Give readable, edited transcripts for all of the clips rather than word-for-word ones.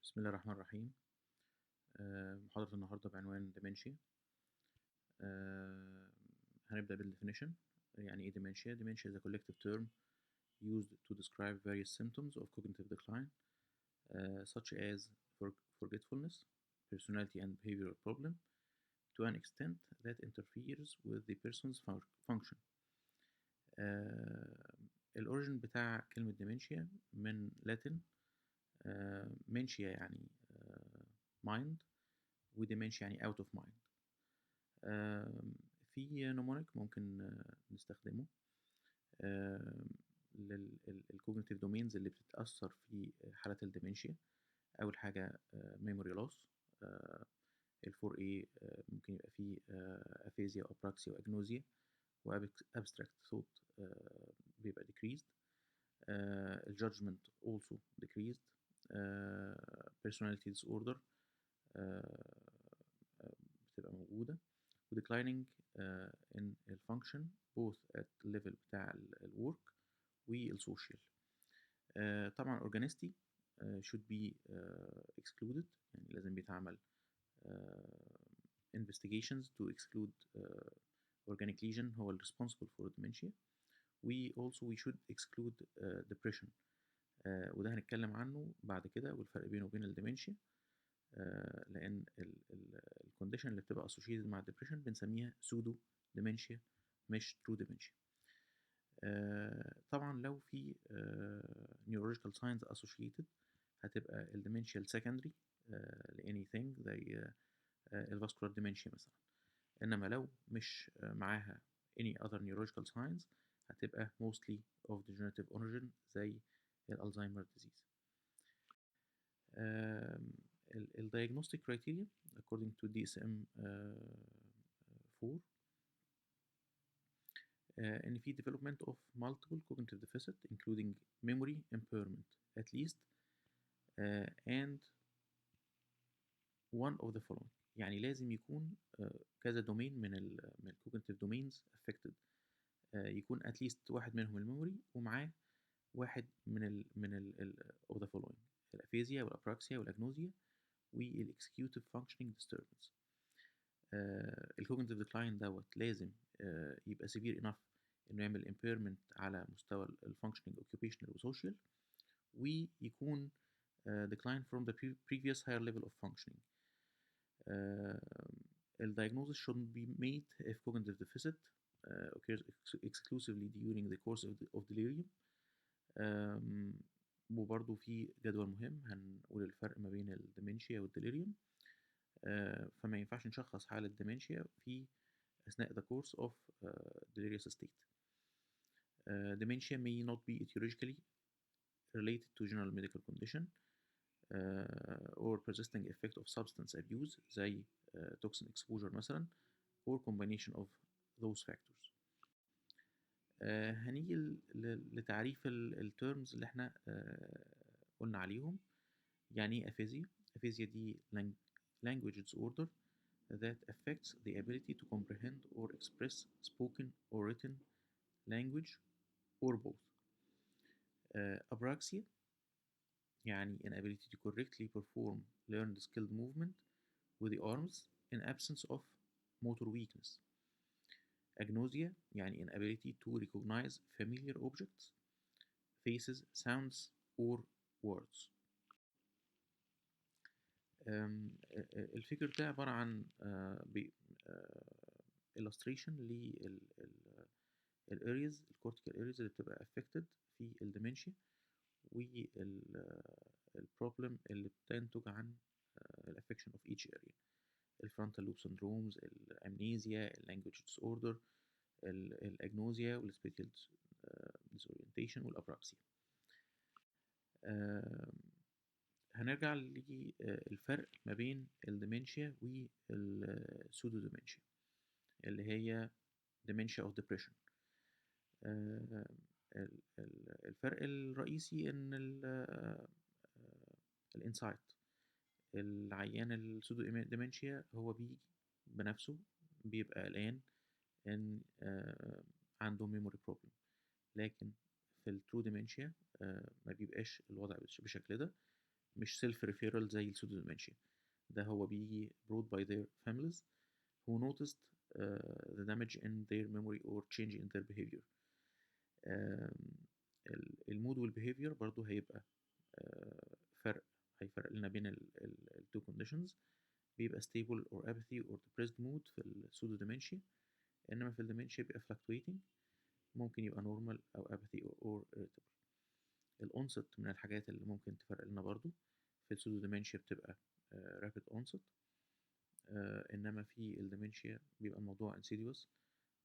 بسم الله الرحمن الرحيم. محاضرة النهاردة بعنوان Dementia. هنبدأ بالدefinition. يعني إيه Dementia؟ Dementia is a collective term used to describe various symptoms of cognitive decline, such as forgetfulness, personality and behavioral problem, to an extent that interferes with the person's function. الأوريجين بتاع كلمة Dementia من لاتن. Mentia يعني mind، وديمنشيا يعني out of mind. في نمونيك ممكن نستخدمه للكوجنيتيف دومينز اللي بتتأثر في حالات الديمنشيا. أول حاجة memory loss. ال 4A ممكن يبقى فيه أفيزيا وأبراكسيا وأجنوزيا، وأبستراكت ثوت بيبقى decreased. الجادجمنت also decreased. personality disorder بتبقى موجودة، و declining in function both at level بتاع الwork والسوشيال. طبعا organicity should be excluded، يعني لازم بيتعمل investigations to exclude organic lesion هو ال responsible for dementia. we should exclude depression، وده هنتكلم عنه بعد كده والفرق بينه وبين الديمنشيا. لأن الكونديشن اللي بتبقى associated مع الدبريشن بنسميها سودو ديمنشيا مش ترو ديمنشيا. طبعا لو في neurological signs associated هتبقى الديمنشيا السكندري ل anything زي الفاسكولار ديمنشيا مثلا. إنما لو مش معاها any other neurological signs هتبقى mostly of degenerative origin زي الألزهايمر disease. ال diagnostic criteria according to DSM-4 إن في development of multiple cognitive deficit including memory impairment at least and one of the following. يعني لازم يكون كذا دومين من ال cognitive domains affected. يكون at least واحد منهم الميموري ومعاه واحد من ال of the following: الأفيزيا والأبراكسيا والأجنوزيا والexecutive functioning disturbance. الcognitive decline دوت لازم يبقى severe enough إنه يعمل impairment على مستوى functioning occupational و social، ويكون decline from the previous higher level of functioning. Diagnosis should be made if cognitive deficit occurs exclusively during the course of delirium. وبرضه في جدول مهم هنقول الفرق ما بين الديمنشيا والديليريوم. فما ينفعش نشخص حالة ديمنشيا في أثناء the course of delirious state. Dementia may not be etiologically related to general medical condition or persisting effect of substance abuse زي toxin exposure مثلا or combination of those factors. هنيجي لتعريف التيرمز اللي احنا قلنا عليهم. يعني ايه أفيزيا؟ أفيزيا دي language disorder that affects the ability to comprehend or express spoken or written language or both. Apraxia يعني inability to correctly perform learned skilled movement with the arms in absence of motor weakness. Agnosia يعني inability to recognize familiar objects, faces, sounds or words. الفيجر ده عبارة عن illustration لل areas الcortical areas اللي بتبقى affected في الديمنشيا والبروبلم اللي بتنتج عن affection of each area. الفرونتال لوب syndromes، الامنيزيا، اللانجوج disorder، الأجنوزيا والسبيتيال disorientation والأبراكسيا. هنرجع للفرق ما بين الديمنشيا والسودو ديمنشيا اللي هي dementia of depression. الفرق الرئيسي ان الانسايت. العيان السودو ديمنشيا هو بيجي بنفسه بيبقى قلقان ان عنده memory problem، لكن في الترو ديمنشيا ما بيبقاش الوضع بالشكل ده. مش self referral زي السودو dementia. ده هو بيجي brought by their families who noticed the damage in their memory or change in their behavior. المود والbehavior برضو هيبقى فرق، هيفرق لنا بين ال two conditions. بيبقى stable or apathy or depressed mood في السودو dementia، انما في الديمنشيا بيبقى fluctuating، ممكن يبقى normal او apathy or irritable. الأونست من الحاجات اللي ممكن تفرق لنا برضو، في السودو ديمنشيا بتبقى rapid onset، إنما في الديمنشيا بيبقى الموضوع insidious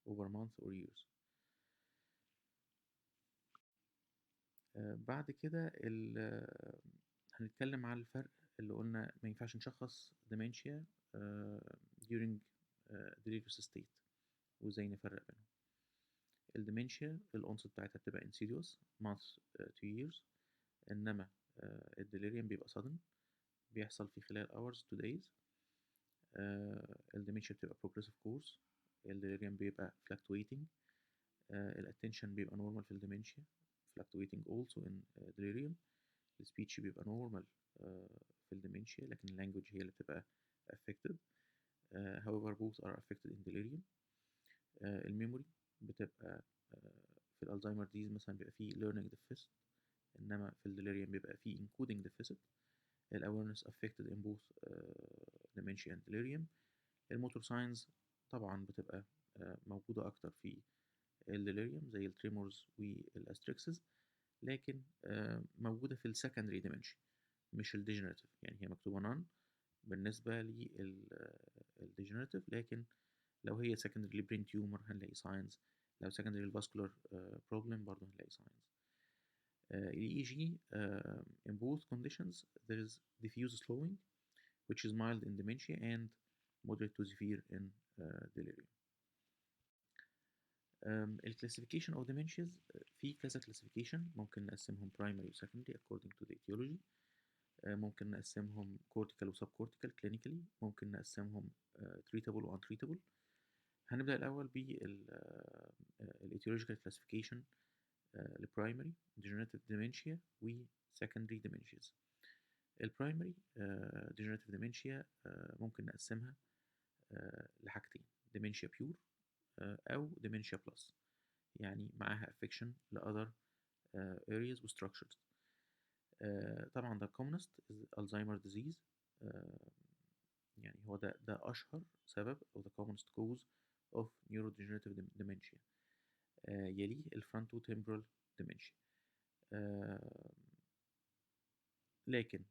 over months or years. بعد كده هنتكلم على الفرق اللي قلنا ما ينفعش نشخص dementia during delirious state، وازاي نفرق بينهم. الديمنشيا الأونست بتاعتها بتبقى insidious months to years، إنما الديليريوم بيبقى sudden، بيحصل في خلال hours to days. الديمنشيا بتبقى progressive course، الديليريوم بيبقى fluctuating. الاتنشن بيبقى normal في الديمنشيا، fluctuating also in delirium. السبيتش بيبقى normal في الديمنشيا، لكن اللانجوج هي اللي بتبقى affected. however both are affected in delirium. الميموري بتبقى في الالزهايمر ديز مثلا بيبقى فيه learning deficit، انما في الديليريوم بيبقى فيه encoding deficit. awareness affected in both dementia and delirium. الموتور ساينز طبعا بتبقى موجودة أكتر في الديليريوم زي التريمورز والأستريكسز، لكن موجودة في السكندري ديمنشيا مش الديجنراتيف. يعني هي مكتوبة نون بالنسبة للديجنراتيف، لكن لو هي secondary brain tumor هنلاقي signs، لو secondary vascular problem برضه هنلاقي signs. EEG in both conditions there is diffuse slowing which is mild in dementia and moderate to severe in delirium. الclassification of dementias في كذا classification، ممكن نقسمهم primary و secondary according to the etiology. ممكن نقسمهم cortical و subcortical clinically، ممكن نقسمهم treatable و untreatable. هنبدأ الأول بال etiological classification لبرايمري degenerative dementia و secondary dementias. البرايمري degenerative dementia ممكن نقسمها لحاجتين: dementia pure أو dementia plus، يعني معاها affection ل other areas و structures. طبعا ده commonest is Alzheimer disease، يعني هو ده أشهر سبب أو the commonest cause of neurodegenerative dementia. يليه الفرونتوتمبرال dementia. لكن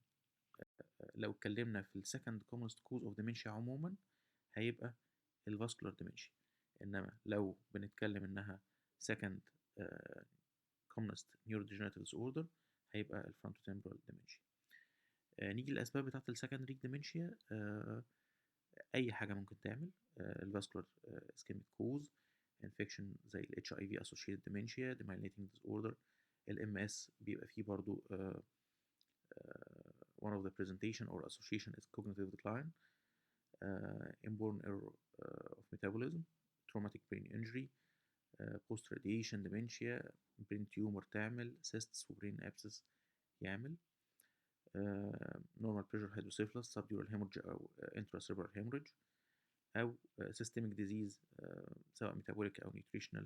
لو اتكلمنا في السكند commonest cause of dementia عموما هيبقى الفاسكولار dementia، انما لو بنتكلم انها second commonest neurodegenerative disorder هيبقى الفرونتوتمبرال dementia. نيجي للاسباب بتاعت السكندري dementia. اي حاجه ممكن تعمل الفاسكولار ischemic cause infection زي ال HIV associated dementia demyelinating disorder. ال MS بيبقى فيه برضو one of the presentation or association is cognitive decline, inborn error of metabolism, traumatic brain injury, post radiation dementia, brain tumor تعمل cysts و brain abscess يعمل normal pressure hydrocephalus, subdural hemorrhage أو intracerebral hemorrhage، أو systemic disease سواء metabolic أو nutritional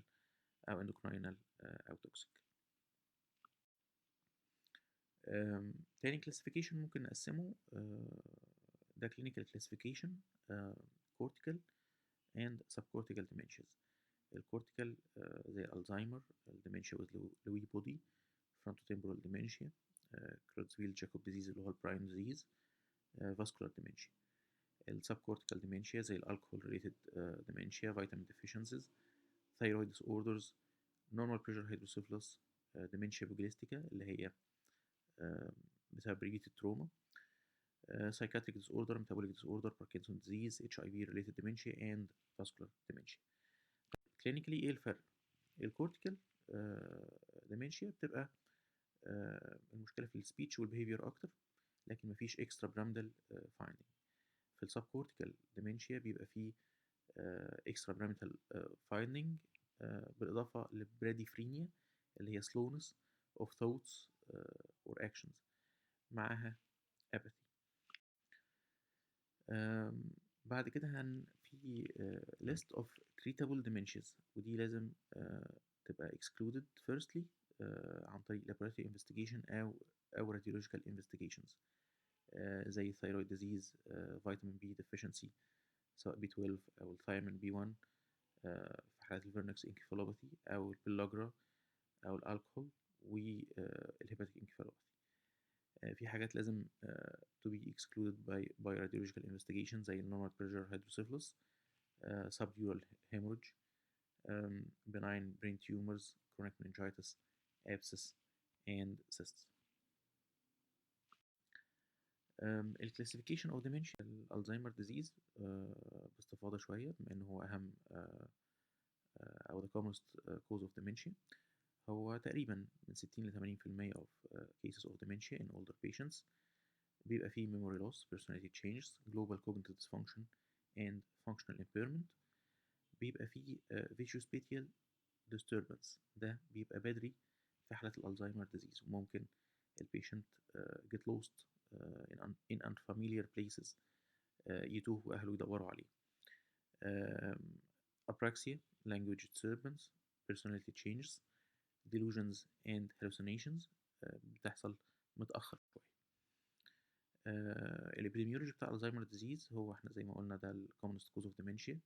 أو endocrinal أو toxic. تاني classification ممكن نقسمه ده clinical classification cortical and subcortical dementias. الكورتيكال زي الزهايمر dementia with Lewy body, frontotemporal dementia, Creutzfeldt-Jakob disease اللي هو البرايم disease, vascular dementia. السبكورتيكال dementia زي الالكحول related dementia, vitamin deficiencies, thyroid disorders, normal pressure hydrocephalus, dementia pugilistica اللي هي بسبب related trauma, psychiatric disorder, metabolic disorder, Parkinson's disease, HIV related dementia and vascular dementia. clinically ايه الفرق؟ الكورتيكال dementia بتبقى المشكلة في السبيتش والبيهيفير أكتر، لكن مفيش extra pyramidal finding. في السبكورتيكال dementia بيبقى فيه extra pyramidal finding بالإضافة لبراديفرينيا اللي هي slowness of thoughts or actions، معاها apathy. بعد كده في list of treatable dementias، ودي لازم تبقى excluded firstly عن طريق laboratory investigation أو radiological investigations، زي thyroid disease، vitamin B deficiency سواء B12 أو الثيامين B1، في حالات الفيرنكس انكفالوباثي أو البيلاجرا أو الألكحول والهيباتيك انكفالوباثي. في حاجات لازم to be excluded by radiological investigation زي normal pressure hydrocephalus، subdural hemorrhage، benign brain tumors، chronic meningitis، abscess and cysts. الكلاسيفيكيشن اوف dementia الالزهايمر ديزيز باستفاضه شويه بما انه هو اهم او the commonest cause of dementia. هو تقريبا من 60 ل 80% of cases of dementia in older patients بيبقى فيه memory loss، personality changes، global cognitive dysfunction and functional impairment. بيبقى فيه visuospatial disturbance، ده بيبقى بدري في حالات الالزهايمر ديزيز، وممكن البيشنت get lost in unfamiliar places، يتوه واهله يدوروا عليه. apraxia، language disturbance، personality changes، delusions and hallucinations بتحصل متأخر شوية. الابيديميولوجي بتاع الزهايمر ديزيز هو احنا زي ما قلنا ده ال commonest cause of dementia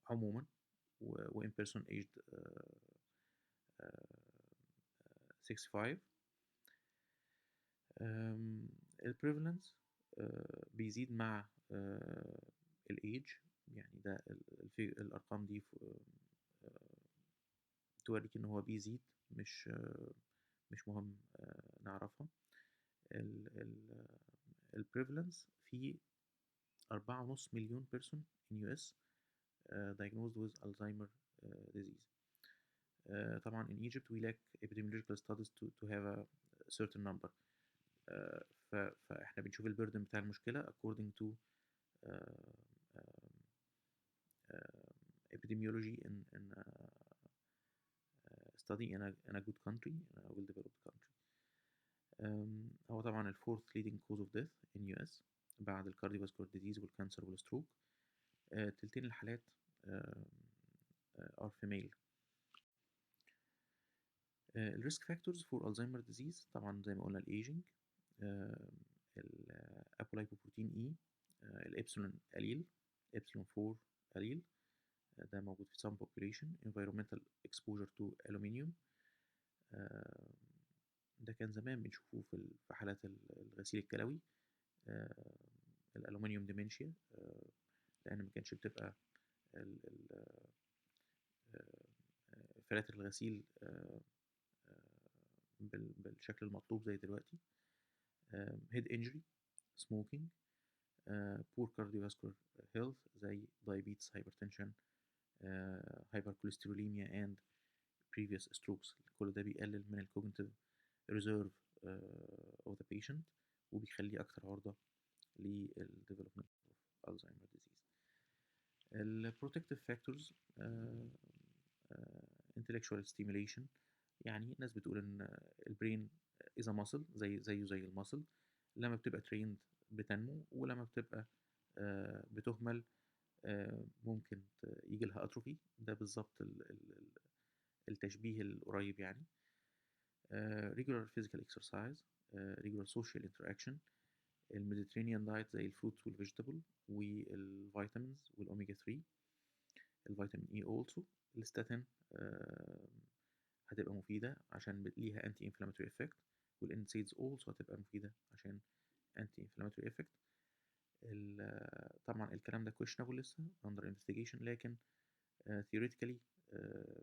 عموما، و in person aged 65. البريفالنس بيزيد مع الايج، يعني ده الارقام دي توريك ان هو بيزيد، مش مهم نعرفها. البريفالنس في 4.5 مليون person in US diagnosed with Alzheimer disease. طبعا in Egypt we lack epidemiological studies to have a certain number. فاحنا بنشوف البردن بتاع المشكلة according to epidemiology in study in a good country, in a well developed country. هو طبعا ال fourth leading cause of death in US بعد ال cardiovascular disease والكانسر والستروك. تلتين الحالات are female. الريسك فاكتورز فور الزهايمر ديزيز طبعا زي ما قلنا الايجنج، الابولايبوبروتين اي، الابسلون قليل، ابسلون 4 قليل، ده موجود في some population. environmental exposure to aluminium، ده كان زمان بنشوفوه في حالات الغسيل الكلوي، الالومنيوم ديمنشيا، لان ما كانش بتبقى فلاتر الغسيل بالشكل المطلوب زي دلوقتي. head injury، smoking، poor cardiovascular health زي diabetes، hypertension، hypercholesterolemia and previous strokes. كل ده بيقلل من cognitive reserve of the patient وبيخليه أكثر عرضة للdevelopment of Alzheimer disease. protective factors، intellectual stimulation، يعني الناس بتقول ان البرين is a muscle زي المسل، لما بتبقى trained بتنمو، ولما بتبقى بتهمل ممكن يجي لها اتروفي. ده بالظبط التشبيه القريب يعني. regular physical exercise، regular social interaction، الميديترينيان دايت زي الفروتس والفيجيتابل والفيتامينز والاوميجا 3، الفيتامين اي also. الستاتين هتبقى مفيدة عشان ليها anti inflammatory effect، والNSAIDs also هتبقى مفيدة عشان anti inflammatory effect. طبعا الكلام ده questionable لسه under investigation، لكن theoretically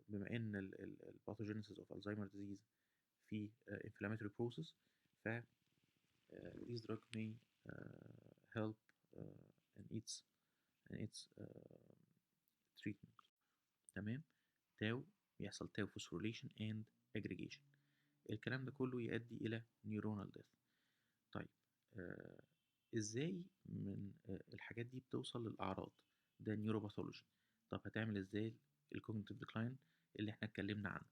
بما ان ال pathogenesis of Alzheimer disease في inflammatory process، ف this drug may help in its treatment. تمام. تاو بيحصل تاو phosphorylation and aggregation، الكلام ده كله يؤدي إلى neuronal death. طيب إزاي من الحاجات دي بتوصل للأعراض؟ ده نيوروباثولوجي. طب هتعمل إزاي الكوجنيتيف ديكلاين اللي إحنا اتكلمنا عنه؟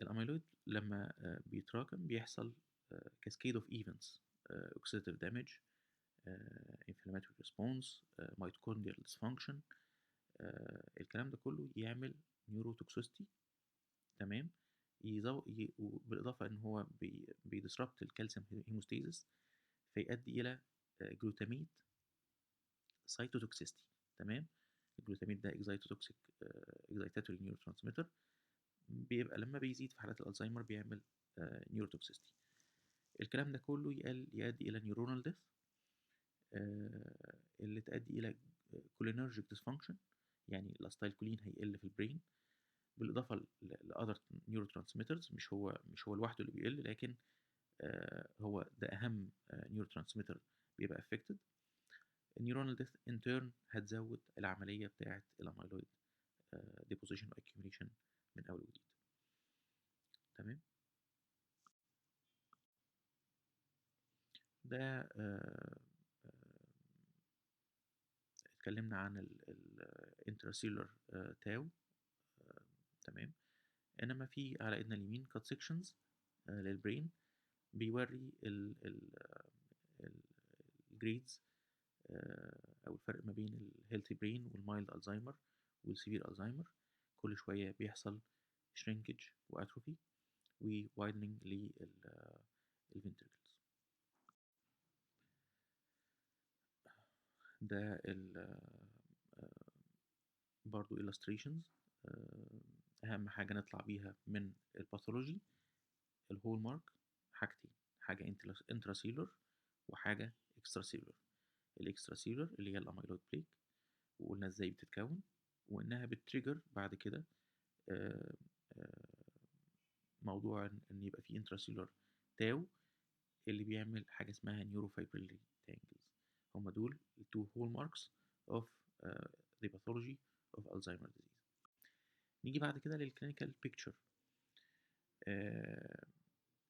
الأميلويد لما بيتراكم بيحصل cascade of events, oxidative damage, inflammatory response, mitochondrial dysfunction. الكلام ده كله يعمل نيوروتوكسيستي. تمام. بالإضافة إن هو بيدسربت الكالسيوم هيموستاسيس، فيؤدي إلى جلوتاميت سايتوتوكسيستي. تمام. الجلوتاميت ده اكزايتوتوكسيك اكزايتاتوري نيورو ترانسميتر، بيبقى لما بيزيد في حالات الألزهايمر بيعمل نيوروتوكسيستي. الكلام ده كله يؤدي إلى نيورونال ديث، اللي تؤدي إلى كولينرجيك ديسفانكشن، يعني الأستايلكولين هيقل في البرين، بالإضافة لأذر نيورو ترانسميترز. مش هو لوحده اللي بيقل، لكن هو ده أهم نيورو ترانسميتر بيبقى affected. النيورونال ديث ان تيرن هتزود العملية بتاعة الأميلويد deposition و accumulation من أول وجديد. تمام. ده اتكلمنا عن الانتراسيلولار تاو. تمام. انما في على ايدنا اليمين كات سيكشنز للبرين، بيوري الجريدز او الفرق ما بين الهيلثي برين والمايلد الزهايمر والسيفير الزهايمر. كل شويه بيحصل شرينكج واتروفي ووايدنينج للفنتركلز. ده برضو illustrations. اهم حاجه نطلع بيها من الباثولوجي الهول مارك حاجتين، حاجه انتراسيلر وحاجه اكستراسيلر. الاكستراسيلر اللي هي الاميلويد بليك، وقلنا ازاي بتتكون وانها بتريجر بعد كده موضوع ان يبقى فيه انتراسيلر تاو اللي بيعمل حاجه اسمها نيوروفايبريلي تانجلز. هم دول التو هول ماركس اوف the pathology of Alzheimer's disease. نيجي بعد كده للكلينيكال بيكتشر.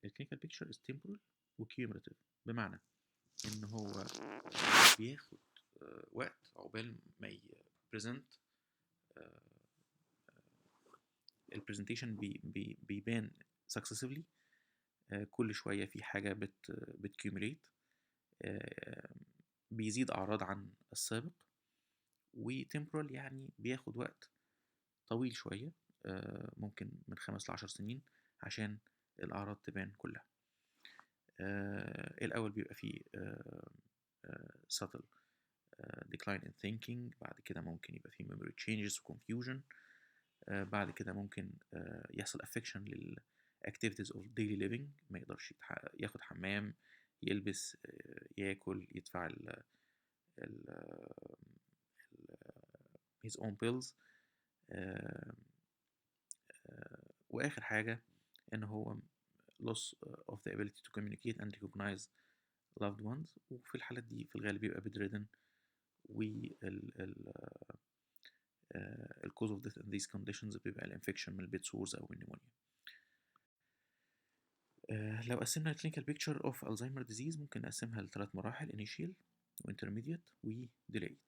الكلينيكال بيكتشر is temporal وكيوميراتيف، بمعنى ان هو بياخد وقت عقبال ما يبريزنت. البرزنتيشن بيبان successively. كل شوية في حاجة بتكيوميليت، بيزيد أعراض عن السابق. وتمبرال يعني بياخد وقت طويل شوية، ممكن من 5 ل10 سنين عشان الأعراض تبان كلها. الأول بيبقى فيه subtle decline in thinking، بعد كده ممكن يبقى فيه memory changes و confusion، بعد كده ممكن يحصل affection لل activities of daily living، ما يقدرش ياخد حمام، يلبس، ياكل، يدفع his own bills. واخر حاجة ان هو loss of the ability to communicate and recognize loved ones، وفي الحالات دي في الغالب بيبقى bedridden. ال cause of death in these conditions بيبقى الانفكشن من البيت سورز او النيمونيا. لو قسمنا الكلينيكال بيكتشر اوف الزهايمر ديزيز ممكن نقسمها لثلاث مراحل: initial وانترميديت وديلايد.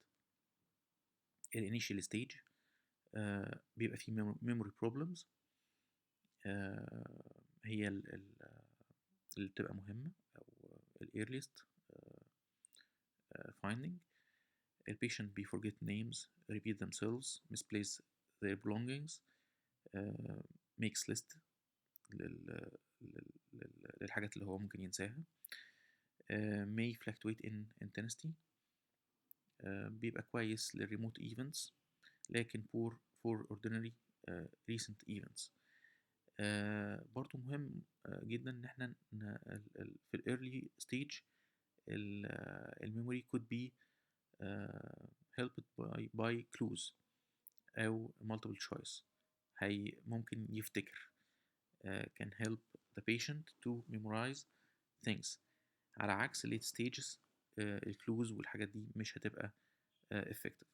الانيشال ستيج بيبقى فيه memory problems، هي اللي بتبقى مهمة أو ال earliest finding. The patient be forget names, repeat themselves, misplace their belongings, makes list للحاجات اللي هو ممكن ينساها. may fluctuate in intensity، بيبقى كويس للريموت events لكن poor for ordinary recent events. برضو مهم جدا ان احنا في الايرلي ستيج الميموري could be helped by clues او multiple choice. هي ممكن يفتكر، can help the patient to memorize things، على عكس late stages الكلوز والحاجات دي مش هتبقى effective.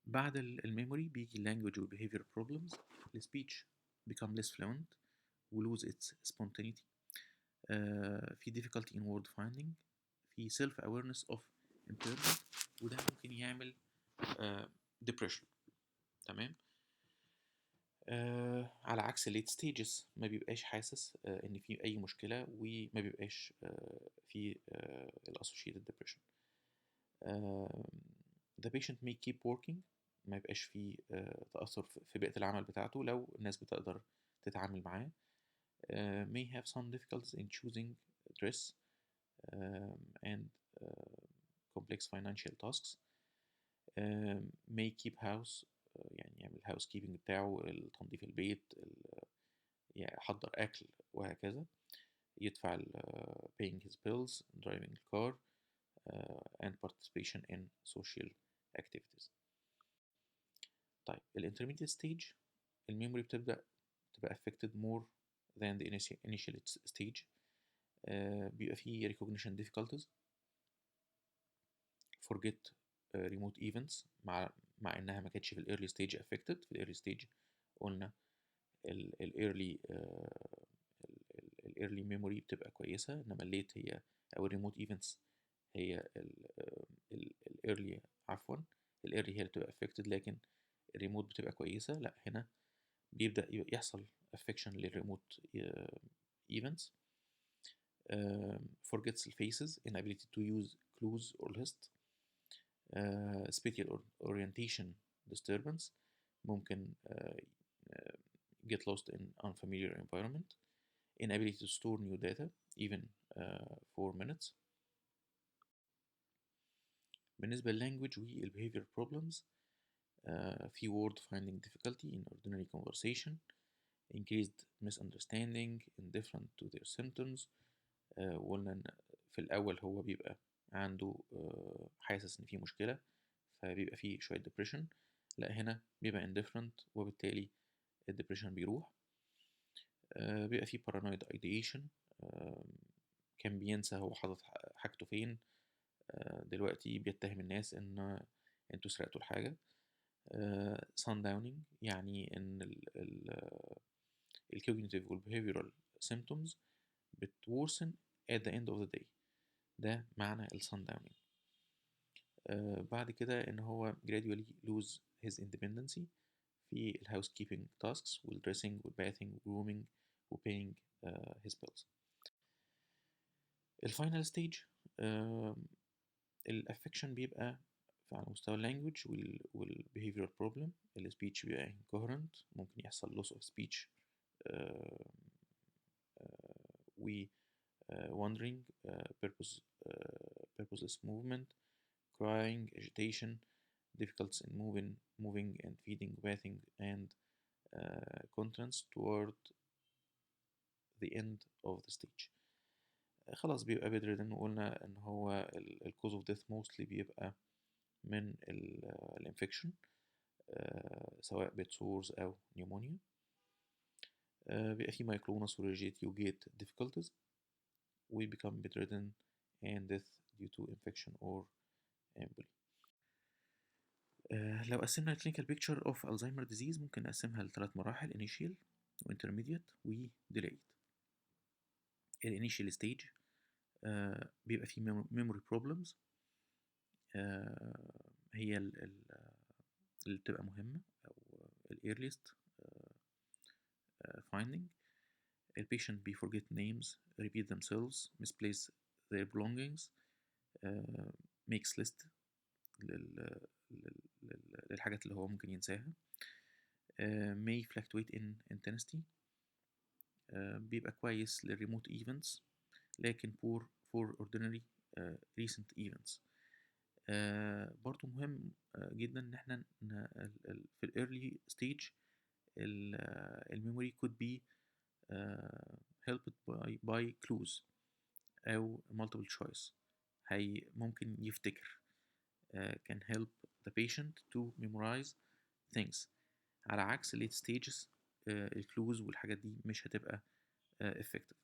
بعد الميموري بيجي language و behavior problems. speech become less fluent و lose its spontaneity. في difficulty in word finding، في self awareness of impairment، وده ممكن يعمل depression. تمام. على عكس الليت ستيجز ما بيبقاش حاسس ان في اي مشكله، وما بيبقاش في الاسوشيتد depression. آه، the patient may keep working، ما يبقاش فيه تأثر في بيئة العمل بتاعته لو الناس بتقدر تتعامل معاه. may have some difficulties in choosing dress and uh, complex financial tasks. may keep house، يعني يعمل house keeping بتاعه، تنظيف البيت، يعني يحضر أكل وهكذا، يدفع paying his bills, driving the car, and participation in social activities. طيب ال intermediate stage الميموري تبقى affected more than the initial stage. بيبقى فيه recognition difficulties، forget remote events، مع انها ما كانتش في ال early stage affected. في ال early stage قلنا ال early ال early memory بتبقى كويسة، انما ال late هي او ال remote events هي ال early، عفوا ال early هي اللي بتبقى affected، لكن الريموت بتبقى كويسة. لا، هنا بيبدأ يحصل affection للريموت events. forgets the faces, inability to use clues or list. spatial orientation disturbance، ممكن get lost in unfamiliar environment. inability to store new data even for minutes. بالنسبة للlanguage والbehavior problems، في word finding difficulty in ordinary conversation، increased misunderstanding indifferent to their symptoms. وقلنا إن في الأول هو بيبقى عنده حاسس إن في مشكلة، فبيبقى فيه شوية depression. لا، هنا بيبقى indifferent، وبالتالي الdepression بيروح. بيبقى فيه paranoid ideation، كان بينسى هو حاطط حاجته فين، دلوقتي بيتهم الناس إن انتوا سرقتوا الحاجة. sundowning، يعني إن ال cognitive وال behavioral symptoms بتworsen at the end of the day. ده معنى ال sundowning. بعد كده إن هو gradually lose his independency في ال housekeeping tasks وال dressing وال bathing وال grooming و paying his bills. ال final stage ال affection بيبقى على مستوى language وال behavioral problem. ال speech بيبقى incoherent، ممكن يحصل loss of speech و wandering، purposeless movement، crying, agitation, difficulties in moving and feeding, bathing, and continence toward the end of the stage. خلاص بيبقى bedridden، وقلنا ان هو ال cause of death mostly بيبقى من الانفكشن، سواء bed sores او pneumonia. بيبقى فيه myoclonus و rigidity و gait difficulties. we become bedridden and death due to infection or emboli. لو قسمنا clinical picture of Alzheimer disease ممكن نقسمها لثلاث مراحل: initial و intermediate و delayed. ال initial stage بيبقى فيه memory problems، هي اللي بتبقى مهمة، أو ال earliest finding. ال patient be forget names, repeat themselves, misplace their belongings, makes list للحاجات اللي هو ممكن ينساها. may fluctuate in intensity، بيبقى كويس للريموت events لكن poor for ordinary recent events. برضو مهم جدا ان احنا في ال early stage الميموري could be helped by clues او multiple choice. هي ممكن يفتكر، can help the patient to memorize things، على عكس late stages الكلوز والحاجات دي مش هتبقى effective.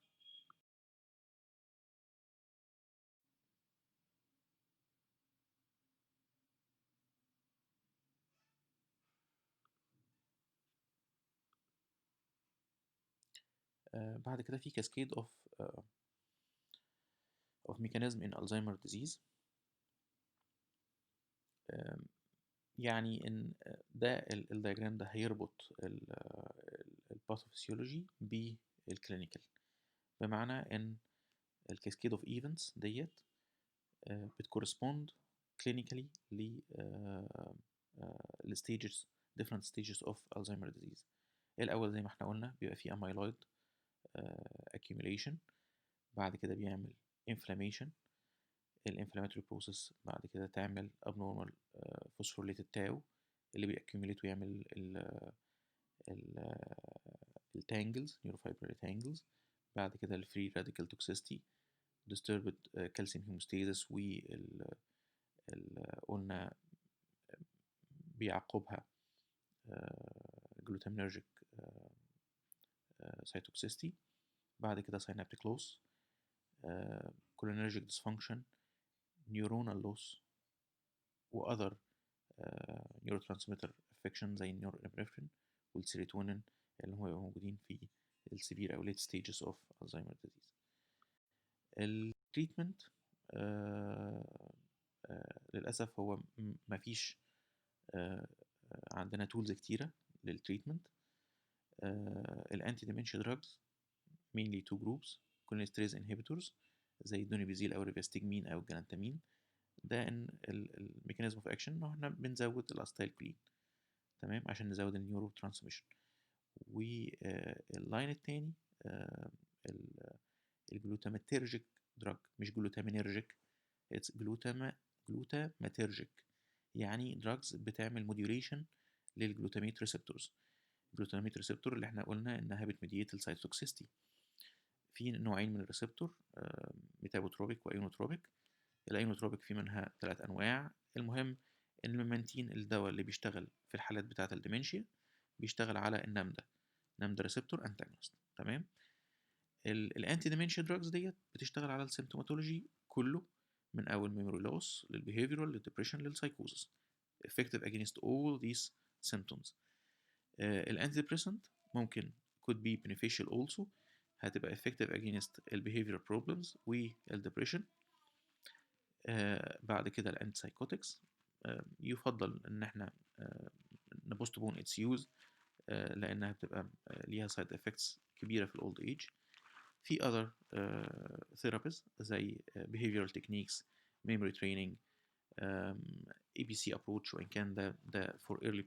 بعد كده في cascade of mechanism in Alzheimer disease. يعني إن ده الdiagram ده هيربط الpathophysiology بالclinical، بمعنى إن الcascade of events ديّة بتcorrespond clinically لstages different stages of Alzheimer disease. الأول زي ما إحنا قُلنا بيبقى في amyloid accumulation، بعد كده بيعمل inflammation، الinflammatory process بعد كده تعمل abnormal phosphorylated tau اللي بيaccumulate ويعمل ال الtangles neurofibrillary tangles، بعد كده الfree radical toxicity disturbed calcium homeostasis قلنا بيعقبها glutaminergic cytotoxicity، بعد كده synaptic loss، cholinergic dysfunction، neuronal loss، و other neurotransmitter affection زي النورابinefrine والسيروتونين اللي هم بيبقوا موجودين في السيفير أو late stages of Alzheimer disease. التريتمنت للأسف هو مفيش عندنا تولز كتيرة للتريتمنت. الانتي ديمنشيا دراجز mainly two groups cholinesterase inhibitors زي الدونيبيزيل أو الريفاستيجمين أو الجلانتامين. ده ان الميكانيزم اوف اكشن ان احنا بنزود الاستايل كولين، تمام، عشان نزود النيورو ترانسميشن. واللاين التاني الجلوتاماتيرجيك دراج، مش جلوتامينيرجيك، اتس جلوتاماتيرجيك، يعني دراجز بتعمل موديوليشن للجلوتاميت ريسبتورز. الجلوتاميت ريسبتور اللي احنا قلنا انها بتميديت السايتوكسيستي. في نوعين من الريسبتور، ميتابوتروبيك وايونوتروبيك. الايونوتروبيك في منها 3 انواع. المهم ان الممانتين الدواء اللي بيشتغل في الحالات بتاعه الديمنشيا بيشتغل على النمدا ريسبتور انتاجونست، تمام. الانتي ديمنشيا دراجز ديت بتشتغل على السيمتوماتولوجي كله، من اول ميموري لوس للبيهيفيرال للديبريشن للسايكوزس، effective against all these symptoms. الانتي ديبريسنت ممكن could be beneficial also، هتبقى effective against البيهيفيرال بروبلمز والديبريشن. بعد كده الانتي سايكوتكس يفضل ان احنا نبوستبون اتس يوز لانها بتبقى ليها سايد افكتس كبيره في الاولد ايج. في other therapies زي behavioral techniques، memory training، ABC approach، وإن كان ده for early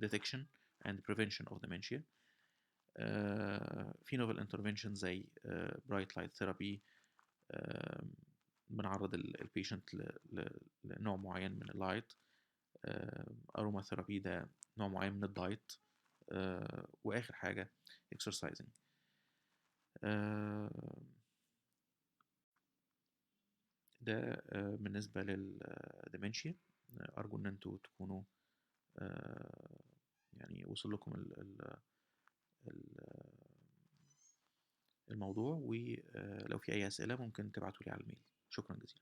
detection and prevention of dementia. في novel interventions زي bright light therapy، بنعرض البيشنت لنوع معين من اللايت. اروما ثيرابي ده نوع معين من الدايت. واخر حاجه exercising. ده بالنسبه للديمنشيا. ارجو ان انتوا تكونوا يعني وصل لكم الموضوع، ولو في اي اسئله ممكن تبعتوا لي على الميل. شكرا جزيلا.